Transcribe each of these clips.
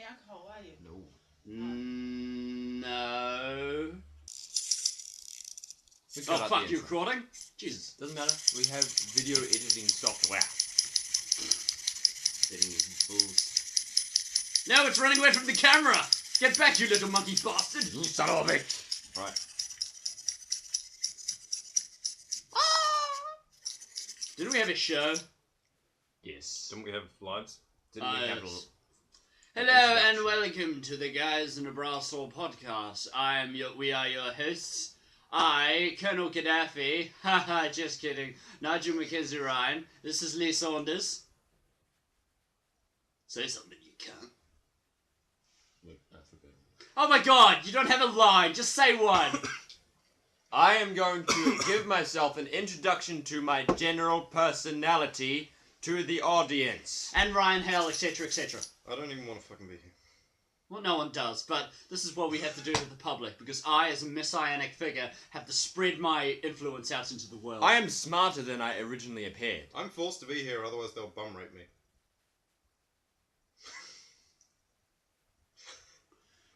alcohol, are you? No. No. Oh, fuck, you recording? Jesus. Doesn't matter. We have video editing software. Editing fools. No, it's running away from the camera! Get back, you little monkey bastard! You son of a bitch! Right. Didn't we have a show? Yes. Didn't we have lives? Didn't we have Yes. Hello and welcome to the Guys in a Brass Sword podcast. We are your hosts. I, Colonel Gaddafi, haha, just kidding, Nigel Mackenzie Ryan. This is Lee Saunders. Say something, you can't. Oh my god, you don't have a line, just say one. I am going to give myself an introduction to my general personality to the audience. And Ryan Hale, etc., etc. I don't even want to fucking be here. Well, no one does, but this is what we have to do to the public, because I, as a messianic figure, have to spread my influence out into the world. I am smarter than I originally appeared. I'm forced to be here, otherwise they'll bum rape me.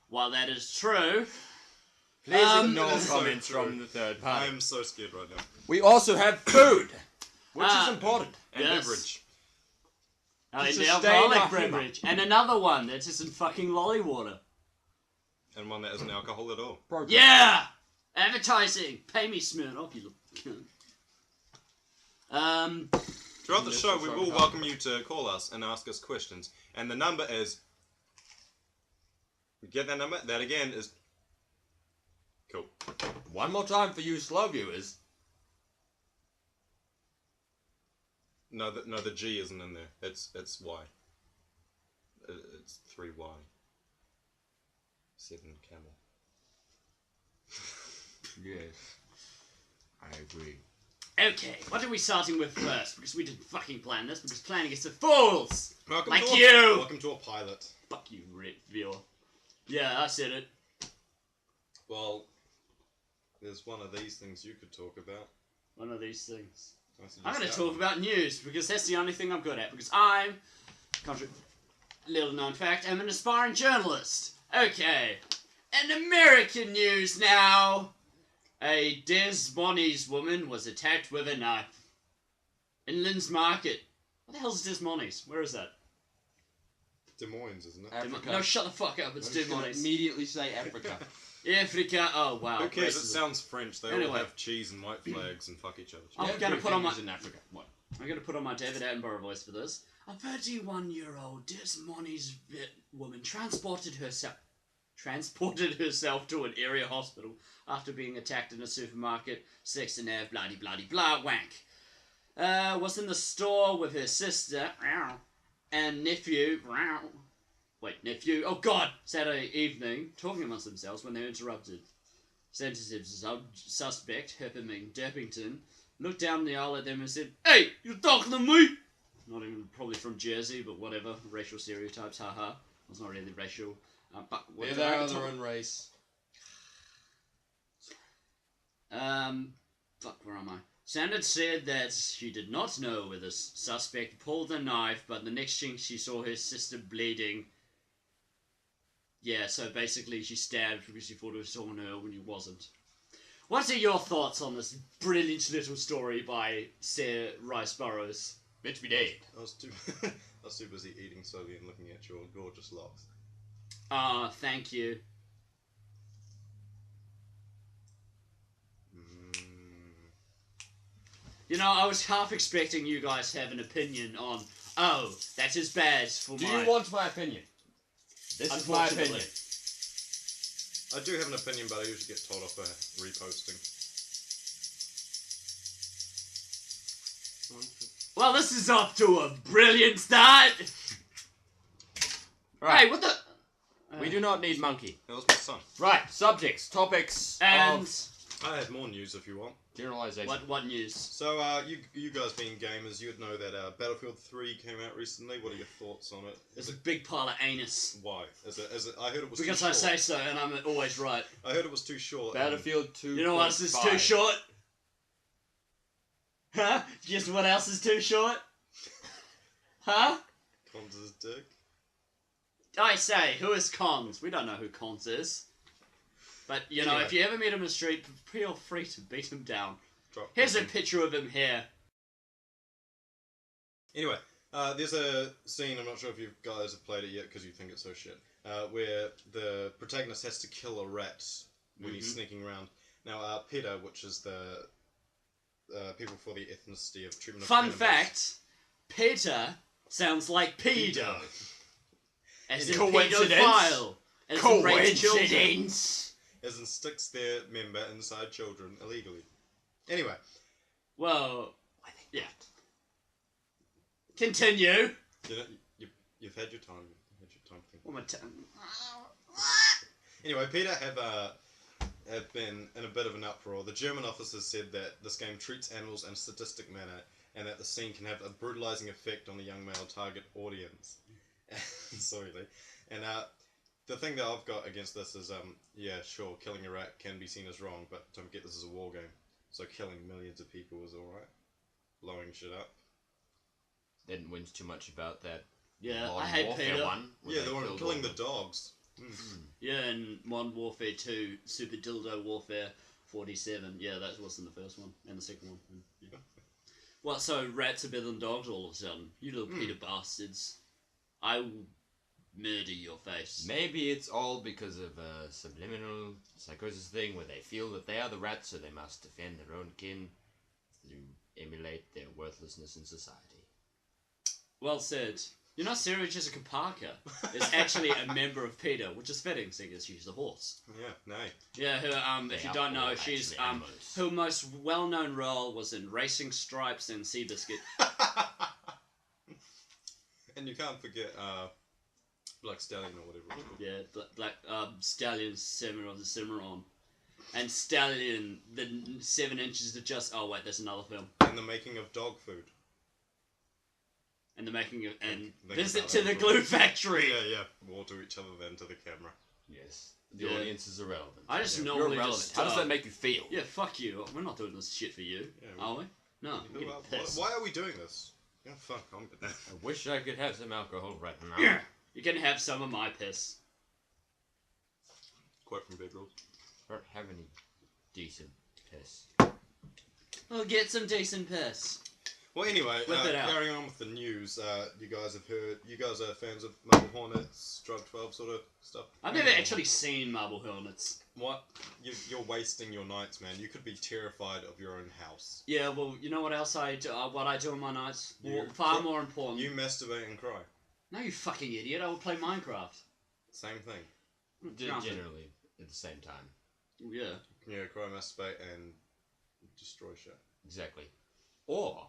While that is true... Please ignore That is so comments true. from the third I party. am so scared right now. We also have food, which is important. And Yes. beverage. Oh, To and the sustain alcoholic our humour. beverage. And another one that isn't fucking lolly water. And one that isn't alcohol at all. Progress. Yeah! Advertising! Pay me, Smirnoff, you little cunt. Throughout the Yes, show, that's we right, will Carl. welcome you to call us and ask us questions. And the number is... You get that number? That again is... Cool. One more time for you slow viewers. No, the G isn't in there. It's Y. It's 3Y. 7 camel. Yes, I agree. Okay, what are we starting with first? Because we didn't fucking plan this, because planning is for fools! Welcome Like to you! Welcome to a pilot. Fuck you, Rip viewer. Yeah, I said it. Well, there's one of these things you could talk about. One of these things. I suggest I'm going that to talk one. about news, because that's the only thing I'm good at. Because I'm, little known fact, I'm an aspiring journalist. Okay, in American news now, a Des Moines woman was attacked with a knife. In Lynn's Market. What the hell is Des Moines? Where is that? Des Moines, isn't it? Africa. No, shut the fuck up, it's I'm Des just gonna Moines. immediately say Africa. Africa, oh wow. Who cares? It racism. sounds French. They all Anyway. have cheese and white flags and fuck each other. I'm gonna put on my- in Africa. What? I'm going to put on my David Attenborough voice for this. A 31-year-old Des Moines woman transported herself to an area hospital after being attacked in a supermarket. Sex and Ave, bloody bloody blah wank. Was in the store with her sister and nephew. Nephew. Oh God! Saturday evening, talking amongst themselves when they're interrupted. Sensitive suspect, Hepperming Deppington, looked down the aisle at them and said, "Hey, you talking to me?" Not even probably from Jersey, but whatever. Racial stereotypes, haha. It's not really racial. But what They're did I their talk- own race. Fuck, where am I? Sanders said that she did not know where the suspect pulled a knife, but the next thing she saw her sister bleeding. Yeah, so basically she stabbed because she thought it was someone her when he wasn't. What are your thoughts on this brilliant little story by Sarah Rice Burroughs? Bitch be dead. I was too busy eating slowly and looking at your gorgeous locks. Ah, thank you. You know, I was half expecting you guys to have an opinion on, oh, that is bad for Do my... you want my opinion? This is my Unfortunately. opinion. I do have an opinion, but I usually get told off for reposting. Well, this is off to a brilliant start! Right. Hey, what the... We do not need monkey. That was my son. Right. Subjects, topics And... of I have more news if you want. generalization. What news? So, you guys being gamers, you'd know that Battlefield 3 came out recently. What are your thoughts on it? There's a big pile of anus. Why? Is it? I heard it was Because too I short. say so, and I'm always right. I heard it was too short. Battlefield 2. You know what else is too short? Huh? Guess what else is too short? Huh? Cons' dick. I say, who is Cons? We don't know who Cons is. But, you know, Anyway. if you ever meet him in the street, feel free to beat him down. Drop Here's a him. picture of him here. Anyway, there's a scene, I'm not sure if you guys have played it yet because you think it's so shit, where the protagonist has to kill a rat when he's sneaking around. Now, PETA, which is the people for the ethnicity of treatment of Fun cannibals. fact, Peter sounds like pedo. As in Coincidence? pedophile. As in rape children. Coincidence. As in sticks their member inside children illegally. Anyway, Well, yeah. Continue. you know, you've had your time. You've had your time to think. What am I Anyway, PETA have been in a bit of an uproar. The German officers said that this game treats animals in a sadistic manner and that the scene can have a brutalizing effect on the young male target audience. Sorry, Lee. And the thing that I've got against this is, yeah, sure, killing a rat can be seen as wrong, but don't forget this is a war game. So killing millions of people is alright. Blowing shit up. Didn't whinge too much about that. Yeah, Modern I hate Warfare PETA. one. where Yeah, they the one killed killing all the dogs. Yeah, and Modern Warfare 2, Super Dildo Warfare 47. Yeah, that was in the first one, and the second one. Yeah. What, so rats are better than dogs all of a sudden? You little Peter bastards. I will murder your face. Maybe it's all because of a subliminal psychosis thing where they feel that they are the rats, so they must defend their own kin to emulate their worthlessness in society. Well said. You know, Sarah Jessica Parker is actually a member of PETA, which is fitting, seeing as she's a horse. Yeah, nay. Yeah, her, if you They don't are know, all she's, actually animals. her most well-known role was in Racing Stripes and Seabiscuit. And you can't forget Black Stallion or whatever it's called. Yeah, Black Stallion Cimarron. And Stallion, the 7 inches of just... Oh, wait, that's another film. And the making of dog food. And the making of... And Think Visit about to it the for a Glue minute. Factory! Yeah. More to each other than to the camera. Yes. The Yeah. audience is irrelevant. I just You're normally irrelevant. just... How does that make you feel? Yeah, fuck you. We're not doing this shit for you, Yeah, are we? No, I'm Who getting are- pissed. why are we doing this? Yeah, fuck, I'm I wish I could have some alcohol right now. Yeah. You can have some of my piss. Quote from Bedrolls. I don't have any decent piss. We'll get some decent piss. Well, anyway, Whip it out. carrying on with the news, you guys have heard, you guys are fans of Marble Hornets, Drug 12 sort of stuff? I've never actually seen Marble Hornets. What? You're wasting your nights, man. You could be terrified of your own house. Yeah, well, you know what else I do? What I do on my nights? You- Far more important. You masturbate and cry. No, you fucking idiot. I will play Minecraft. Same thing. Granted. Generally, at the same time. Yeah. Yeah, cry, masturbate, and destroy shit. Exactly. Or,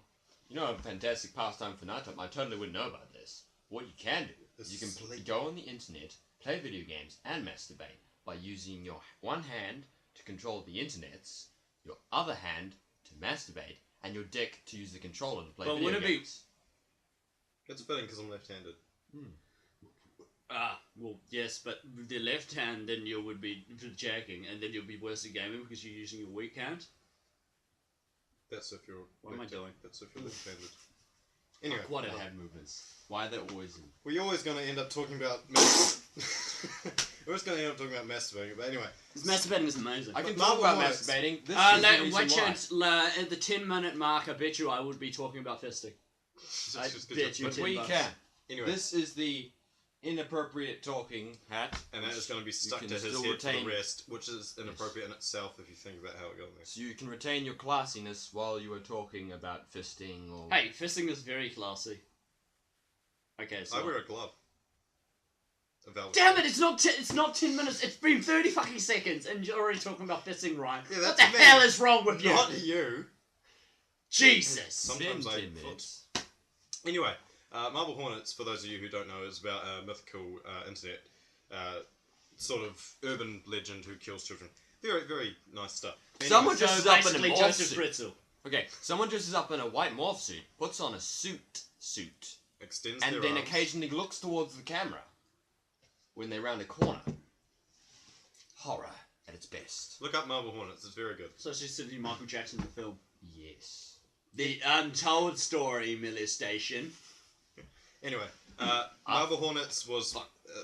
you know, a fantastic pastime for nighttime. I totally wouldn't know about this. What you can do is you can Sleep. go on the internet, play video games, and masturbate by using your one hand to control the internets, your other hand to masturbate, and your dick to use the controller to play But video would it be- games. It's fitting because I'm left-handed. Well, yes, but with the left hand, then you would be jacking, and then you'll be worse at gaming because you're using your weak hand. That's if you're... What am I doing? That's if you're left-handed. Anyway. What a Hand movements. Why they're always in. We're always going to end up talking about... We're always going to end up talking about masturbating, but anyway. Masturbating is amazing. I can But talk about Marble Hornets- masturbating. This At the 10-minute mark, I bet you I would be talking about fisting. I bet you But 10 we bucks. can. Anyway, This is the inappropriate talking hat. and that is going to be stuck can to his still head for retain- the rest, which is inappropriate in itself if you think about how it got there. So you can retain your classiness while you are talking about fisting or... Hey, fisting is very classy. Okay, so... I wear a glove. A velvet Damn glove. it! It's not 10 minutes. It's been 30 fucking seconds, and you're already talking about fisting, Ryan. Yeah, what that's the me. hell is wrong with you? Not you. Jesus. Sometimes Been I 10 foot. minutes. Anyway, Marble Hornets, for those of you who don't know, is about a mythical internet sort of urban legend who kills children. Very, very nice stuff. Anyway, Someone So dresses up in a basically, morph Joseph suit. Fritzl. Okay, someone dresses up in a white morph suit, puts on a suit, extends and their then arms. occasionally looks towards the camera when they round a corner. Horror at its best. Look up Marble Hornets, it's very good. So she's sitting Michael Jackson in the film. Yes. The Untold Story, Millie Station. Anyway, Marble Hornets was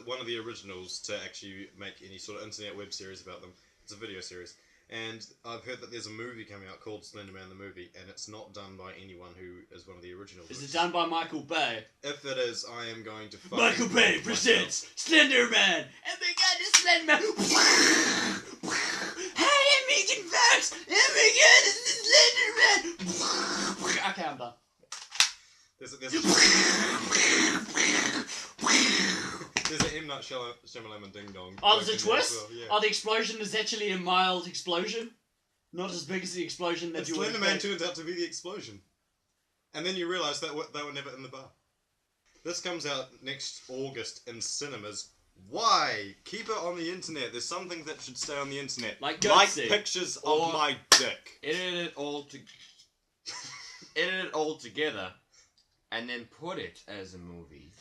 one of the originals to actually make any sort of internet web series about them. It's a video series. And I've heard that there's a movie coming out called Slender Man the Movie, and it's not done by anyone who is one of the originals. Is it done by Michael Bay? If it is, I am going to fucking... Michael Bay presents Slender Man! And we got the Slender Man! Hi, I'm Megan Fox! Oh my god, this is Slender Man! Okay, I'm done. There's an M. Night Shyamalan Ding Dong. Oh, there's a twist? Well, yeah. Oh, the explosion is actually a mild explosion? Not as big as the explosion that you would Slender Man turns out to be the explosion. And then you realise that they were never in the bar. This comes out next August in cinemas. Why? Keep it on the internet. There's some things that should stay on the internet. Like pictures of my dick. Edit it all together, and then put it as a movie.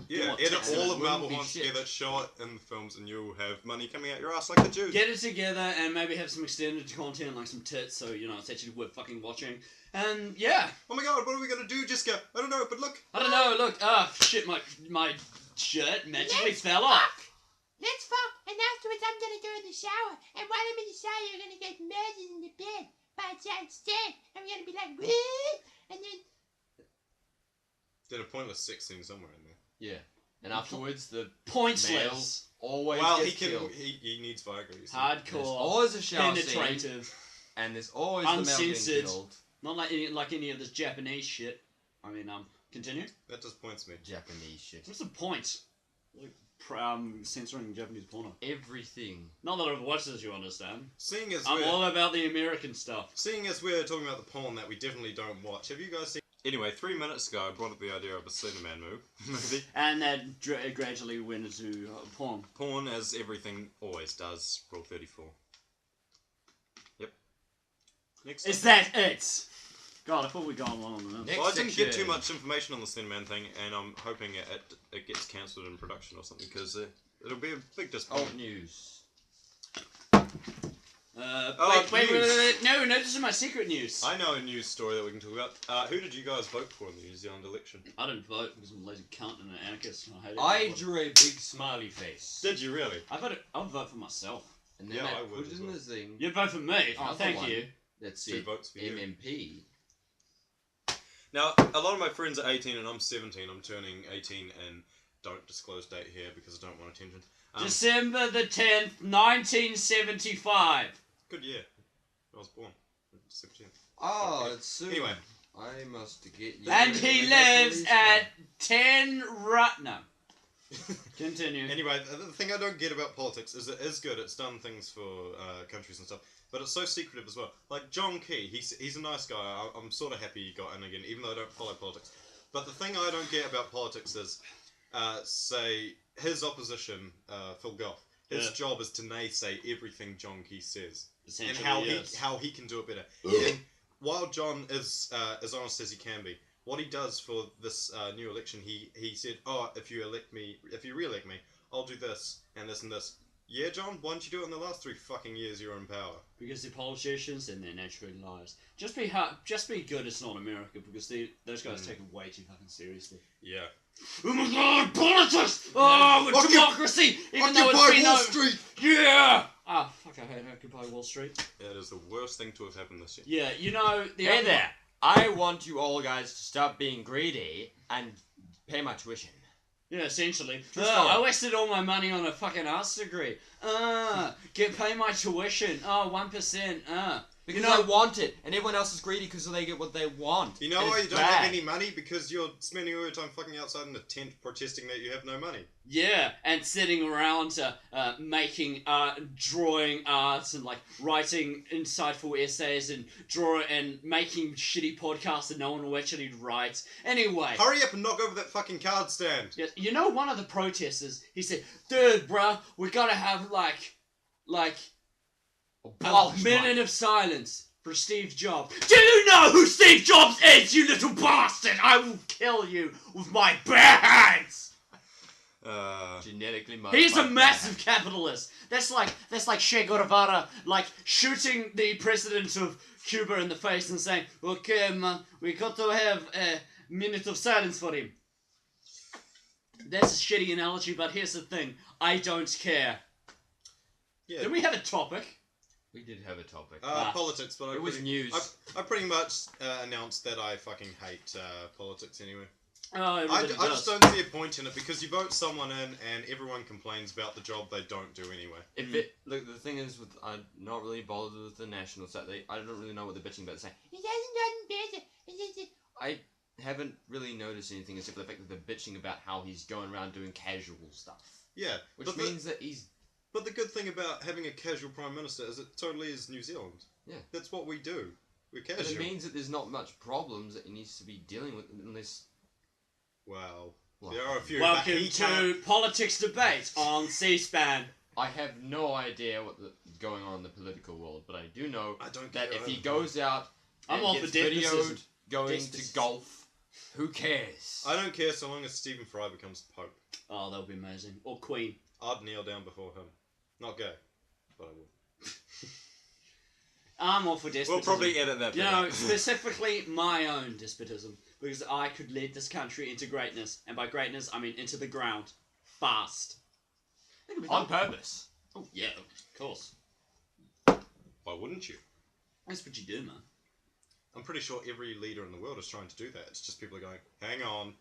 Yeah, What, edit so all it of Marvel wouldn't be Horns shit. together, show it in the films, and you'll have money coming out your ass like the Jews. Get it together and maybe have some extended content like some tits so, you know, it's actually worth fucking watching. And, yeah. Oh my god, what are we gonna do, Jessica? I don't know, but look. I don't know, look. Ah, shit, my shirt magically fell off. Let's fuck, and afterwards I'm gonna go in the shower, and while I'm in the shower you're gonna get murdered in the bed by a giant stick. I'm gonna be like, woo! And then... There's a pointless sex scene somewhere in there. Yeah. And afterwards, the Pointless. male always Well, gets killed. he needs Viagra, you see. There's Hardcore. always a shower scene, Penetrative. and there's always the male getting Uncensored. killed. Not like any of this Japanese shit. I mean, continue. That just points me. Japanese shit. What's the point? Like, censoring Japanese porno. Everything. Not that I've watched this, you understand. Seeing as I'm all about the American stuff. we're talking about the porn that we definitely don't watch, have you guys seen... Anyway, 3 minutes ago I brought up the idea of a Slender Man movie. And that gradually went into porn. Porn, as everything always does. Rule 34. Yep. Next Is topic. that it? God, I thought we'd gone long enough. Next Well, I didn't get section. too much information on the Slender Man thing, and I'm hoping it gets cancelled in production or something, because it'll be a big disappointment. Old news. Wait. No, this is my secret news. I know a news story that we can talk about. Who did you guys vote for in the New Zealand election? I didn't vote because I'm a lazy cunt and an anarchist. And I hate I everyone. drew a big smiley face. Did you really? I would vote for myself. And then Yeah, I I would put as in well. the thing You'd vote for me. Oh, Another thank one. you. that 2 said votes for you. MMP. Now, a lot of my friends are 18 and I'm 17. I'm turning 18 and don't disclose date here because I don't want attention. December the 10th, 1975. Good year. I was born. 17. Oh, it's soon. Anyway. I must get you. And ready he to make a lives police at man. 10 No. Continue. Anyway, the thing I don't get about politics is it is good. It's done things for countries and stuff, but it's so secretive as well. Like John Key, he's a nice guy. I'm sort of happy he got in again, even though I don't follow politics. But the thing I don't get about politics is, say, his opposition, Phil Goff. His job is to naysay everything John Key says, and how he can do it better. And while John is as honest as he can be, what he does for this new election, he said, "Oh, if you re-elect me, I'll do this and this and this." Yeah, John, why didn't you do it in the last 3 fucking years you were in power? Because they're politicians and they're naturally liars. Just be good. It's not America because those guys take it way too fucking seriously. Yeah. Oh my god, politics! Oh, with democracy! Even though it's been Wall Street! Yeah! Ah, fuck, I hate Occupy Wall Street. That is the worst thing to have happened this year. Yeah, you know... Hey there! I want you all guys to stop being greedy and pay my tuition. Yeah, essentially. True story. I wasted all my money on a fucking arts degree. Pay my tuition. 1%. Because I want it, and everyone else is greedy because they get what they want. You know And why it's you don't bad. have any money? Because you're spending all your time fucking outside in a tent protesting that you have no money. Yeah, and sitting around making drawing arts and like writing insightful essays and making shitty podcasts that no one will actually write. Anyway. Hurry up and knock over that fucking card stand. Yeah, you know, one of the protesters, he said, "Dude, bruh, we gotta have like a minute of silence for Steve Jobs." Do you know who Steve Jobs is, you little bastard? I will kill you with my bare hands. Genetically modified. He's a massive capitalist. That's like Che Guevara, like shooting the president of Cuba in the face and saying, "Okay, man, we got to have a minute of silence for him." That's a shitty analogy, but here's the thing. I don't care. Yeah. Did we have a topic? We did have a topic. Politics, but it was news. I pretty much announced that I fucking hate politics anyway. Oh, I everybody does. just don't see a point in it because you vote someone in and everyone complains about the job they don't do anyway. Look, the thing is, I'm not really bothered with the national side. I don't really know what they're bitching about. Saying It hasn't gotten better. I haven't really noticed anything except for the fact that they're bitching about how he's going around doing casual stuff. Yeah, Which means that he's... But the good thing about having a casual Prime Minister is it totally is New Zealand. Yeah. That's what we do. We're casual. But it means that there's not much problems that he needs to be dealing with unless... Well, Well, there are a few. Welcome but he to can't- Politics Debate on C-SPAN. I have no idea what's going on in the political world, but I do know I don't that care if he either. goes out I'm and all for gets despotism. videoed going to Despotism. golf, who cares? I don't care so long as Stephen Fry becomes Pope. Oh, that would be amazing. Or Queen. I'd kneel down before him. Not gay, but I would. I'm all for despotism. We'll probably edit that. You bit know, out. specifically my own despotism. Because I could lead this country into greatness. And by greatness, I mean into the ground. Fast. On purpose. Oh, yeah, of course. Why wouldn't you? That's what you do, man. I'm pretty sure every leader in the world is trying to do that. It's just people are going, hang on,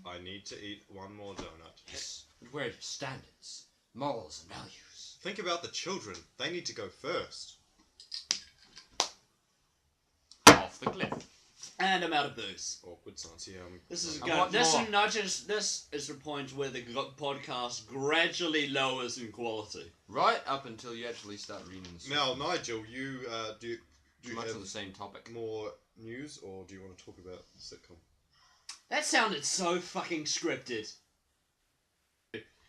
I need to eat one more donut. Yes, but where are your standards, morals, and values? Think about the children. They need to go first. Off the cliff. And I'm out of booze. Awkward silence. Yeah. This is I good. want This more. is not just. This is the point where the podcast gradually lowers in quality. Right up until you actually start reading the story. Now, Nigel, you do you Much have of the same topic. more news, or do you want to talk about the sitcom? That sounded so fucking scripted.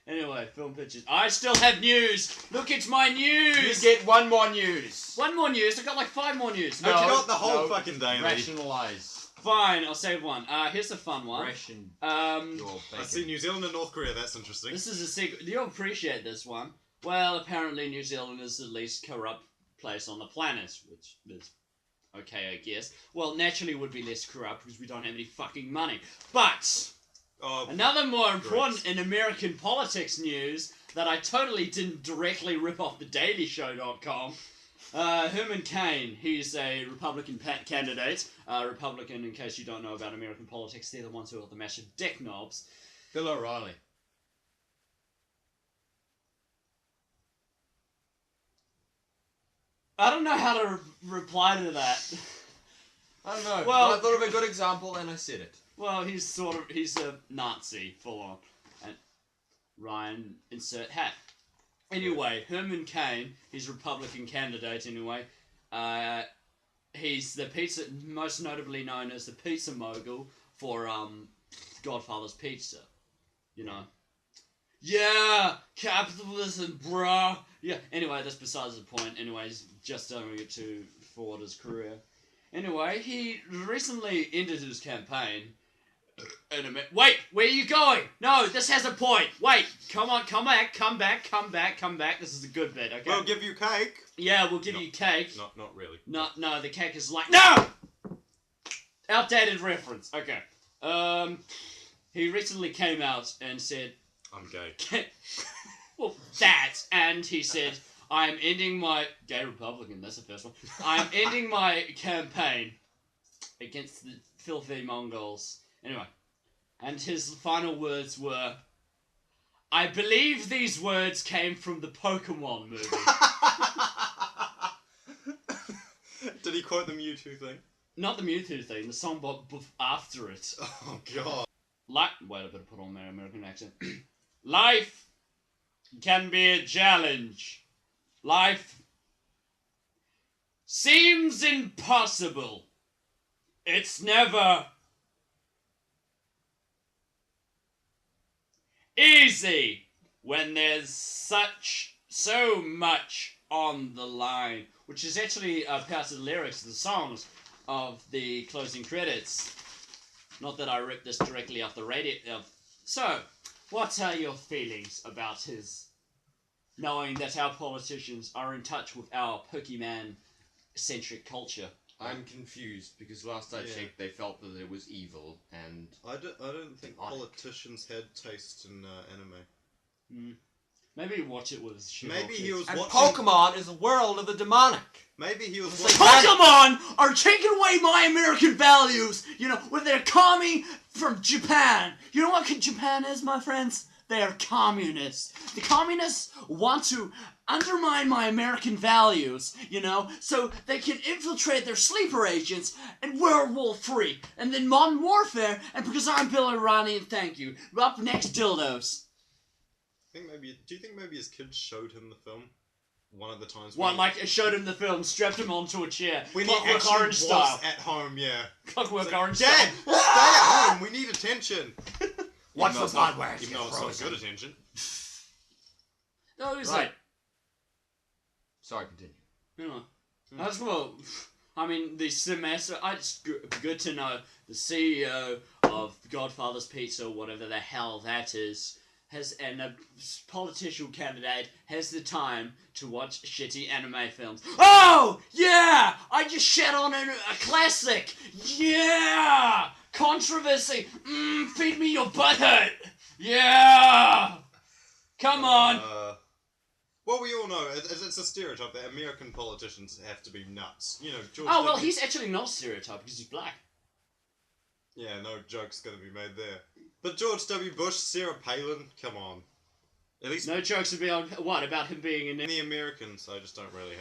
Anyway, film pictures. I still have news. Look, it's my You news. get one more news. One more news. I got like 5 more news. No, you got the whole no. fucking day, mate. Rationalize. Fine, I'll save one. Here's a fun one. Ration Um, your I bacon. see New Zealand and North Korea. That's interesting. this is a secret. You'll appreciate this one. Well, apparently New Zealand is the least corrupt place on the planet, which is okay, I guess. Well, naturally would be less corrupt because we don't have any fucking money. But Oh, another more important in American politics news that I totally didn't directly rip off thedailyshow.com. Herman Cain, he's a Republican candidate. Republican, in case you don't know about American politics, they're the ones who are the massive dick knobs. Bill O'Reilly. I don't know how to reply to that. I don't know. Well- I thought of a good example and I said it. Well, he's a Nazi, full on. And Ryan, insert hat. Anyway, Herman Cain, he's a Republican candidate anyway. He's the pizza, most notably known as the pizza mogul for Godfather's Pizza. You know. Yeah, capitalism, bruh. Yeah. Anyway, that's besides the point. Anyway, he's just doing it to forward his career. Anyway, he recently ended his campaign. Wait, where are you going? No, this has a point. Wait, come on, come back. This is a good bit, okay? we'll give you cake. Yeah, we'll give you cake. Not really. No, the cake is like no. Outdated reference. Okay. He recently came out and said, I'm gay. well, that, and he said, I am ending my gay Republican. That's the first one. I'm ending my campaign against the filthy Mongols. Anyway, and his final words were, I believe these words came from the Pokemon movie. Did he quote the Mewtwo thing? Not the Mewtwo thing, the song after it. Oh god. Wait, I better put on my American accent. Life can be a challenge. Life seems impossible. It's never easy when there's so much on the line, which is actually part of the lyrics of the songs of the closing credits. Not that I ripped this directly off the radio. So, what are your feelings about his knowing that our politicians are in touch with our Pokemon-centric culture? I'm confused because last I Yeah. checked, they felt that it was evil, and I don't think Demonic. politicians had taste in anime. Maybe watch it with shit. Maybe he was and watching. Pokemon is a world of the demonic. Maybe he was It's watching. Pokemon are taking away my American values. You know, when they're coming from Japan. You know what Japan is, my friends? They are communists. The communists want to undermine my American values, you know, so they can infiltrate their sleeper agents and werewolf free, and then modern warfare, and because I'm Bill O'Reilly and thank you. Up next, dildos. Do you think maybe his kids showed him the film? One of the times. One, like, it showed him the film, strapped him onto a chair. when he Clockwork actually Orange was style. at home, yeah. Clockwork It's like, Orange Dad, style. stay at home. We need attention. Watch Even though the it's not- blood wax Even get though it's not frozen. good attention. No, it was Right. like, Sorry, continue. you know, I just want, I mean, the semester, it's good to know the CEO of Godfather's Pizza, or whatever the hell that is, and a political candidate has the time to watch shitty anime films. Oh, yeah! I just shat on a classic! Yeah! Controversy! Feed me your butthurt! Yeah! Come on! Well, we all know it's a stereotype that American politicians have to be nuts. You know, George. Oh, well, W. he's actually not stereotyped because he's black. Yeah, no joke's gonna be made there. But George W. Bush, Sarah Palin, come on. At least No jokes would be on what about him being in the Americans, I just don't really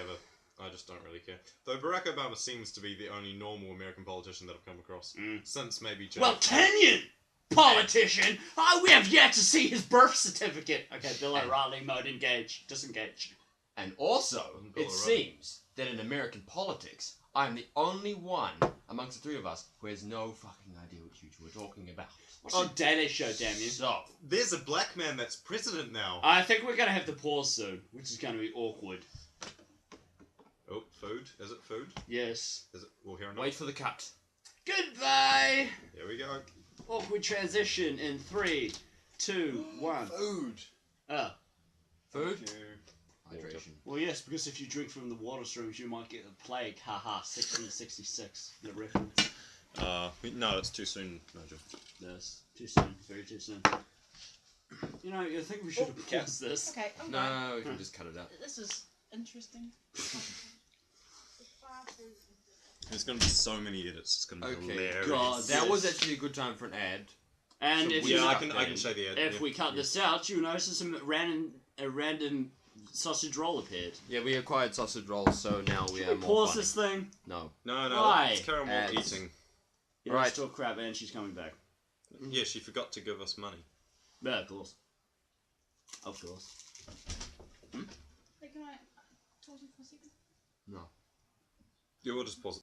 care. Though Barack Obama seems to be the only normal American politician that I've come across since maybe. Well, Kenyan politician. We have yet to see his birth certificate. Okay, Bill O'Reilly, mode engage, disengage. And also, Bill it O'Reilly. seems that in American politics, I'm the only one amongst the three of us who has no fucking idea what you two are talking about. What's your daily show, damn you? So, There's a black man that's president now. I think we're gonna have to pause soon, which is gonna be awkward. Oh, food? Is it food? Yes. Is it? We'll hear enough. wait for the cut. Goodbye. Here we go. Awkward transition in 3, 2, 1. Food. Oh. Food? Water. Hydration. Well, yes, because if you drink from the water streams, you might get a plague. Haha, 1666. The reference. No, it's too soon, Nigel. Yes. Too soon. Very too soon. You know, I think we should have paused this. Okay, I'm going. No, we can just cut it out. This is interesting. There's gonna be so many edits. It's gonna be Okay, hilarious. God, That was actually a good time for an ad. And So if we- you Yeah, I cut can that show the ad. if yeah. we cut this out, you'll notice some random sausage roll appeared. Yeah, we acquired sausage rolls, so now we Should are we more pause funny. this thing? No. No, Why? let's carry on Ads. eating. You know, Right. it's still crap, and she's coming back. Yeah, she forgot to give us money. Yeah, of course. Of course. Hey, can I talk to you for a second? No. Yeah, we'll just pause it.